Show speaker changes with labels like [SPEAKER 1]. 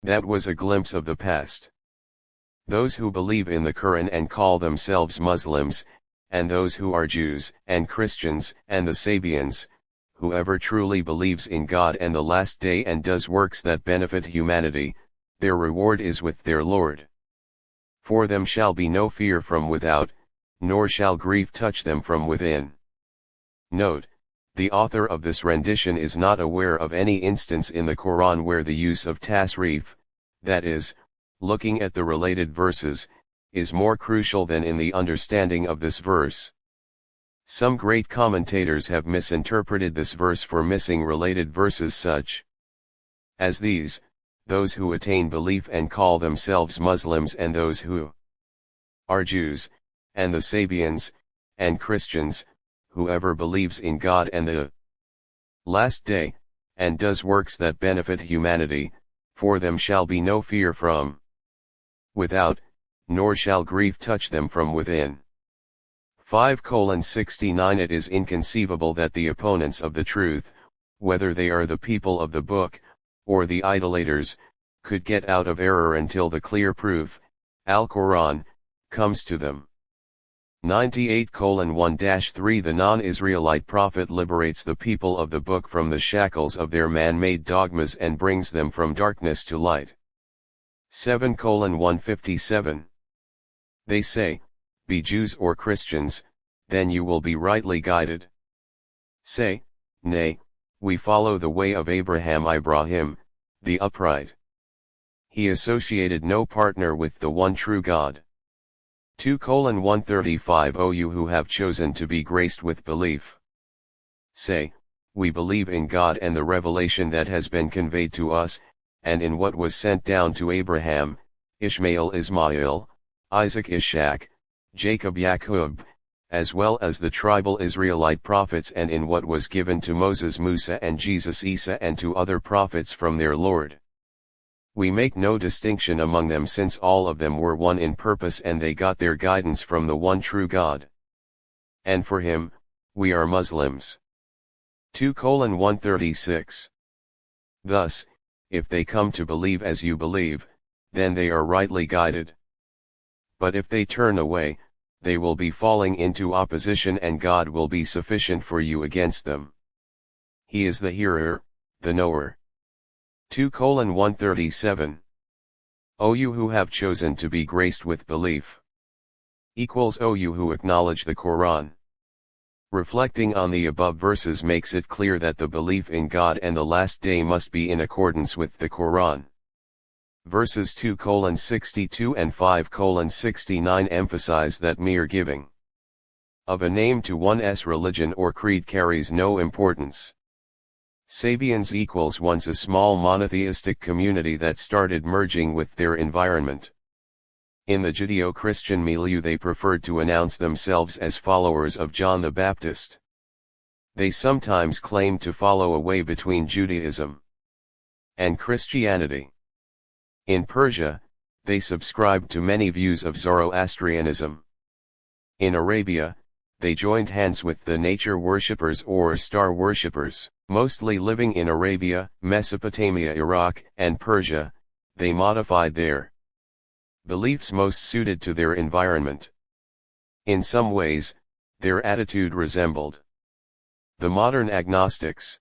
[SPEAKER 1] That was a glimpse of the past. Those who believe in the Qur'an and call themselves Muslims, and those who are Jews and Christians and the Sabians, whoever truly believes in God and the last day and does works that benefit humanity, their reward is with their Lord. For them shall be no fear from without, nor shall grief touch them from within. Note: the author of this rendition is not aware of any instance in the Qur'an where the use of Tasreef, that is, looking at the related verses, is more crucial than in the understanding of this verse. Some great commentators have misinterpreted this verse for missing related verses such as these: those who attain belief and call themselves Muslims and those who are Jews, and the Sabians, and Christians, whoever believes in God and the last day, and does works that benefit humanity, for them shall be no fear from without, nor shall grief touch them from within. 5:69 It is inconceivable that the opponents of the truth, whether they are the people of the book, or the idolaters, could get out of error until the clear proof, Al-Qur'an, comes to them. 98:1-3 The non-Israelite prophet liberates the people of the book from the shackles of their man-made dogmas and brings them from darkness to light. 7:157 They say, be Jews or Christians, then you will be rightly guided. Say, nay, we follow the way of Ibrahim, the upright. He associated no partner with the one true God. 2:135 O you who have chosen to be graced with belief. Say, we believe in God and the revelation that has been conveyed to us, and in what was sent down to Abraham, Ishmael Ismail, Isaac Ishaq, Jacob Yaqub, as well as the tribal Israelite prophets, and in what was given to Moses Musa and Jesus Isa and to other prophets from their Lord. We make no distinction among them, since all of them were one in purpose and they got their guidance from the one true God. And for him, we are Muslims. 2:136 Thus, if they come to believe as you believe, then they are rightly guided. But if they turn away, they will be falling into opposition and God will be sufficient for you against them. He is the hearer, the knower. 2:137 O you who have chosen to be graced with belief. O you who acknowledge the Qur'an. Reflecting on the above verses makes it clear that the belief in God and the last day must be in accordance with the Qur'an. Verses 2:62 and 5:69 emphasize that mere giving of a name to one's religion or creed carries no importance. Sabians one's a small monotheistic community that started merging with their environment. In the Judeo-Christian milieu they preferred to announce themselves as followers of John the Baptist. They sometimes claimed to follow a way between Judaism and Christianity. In Persia, they subscribed to many views of Zoroastrianism. In Arabia, they joined hands with the nature worshippers or star worshippers. Mostly living in Arabia, Mesopotamia, Iraq, and Persia, they modified their beliefs most suited to their environment. In some ways, their attitude resembled the modern agnostics.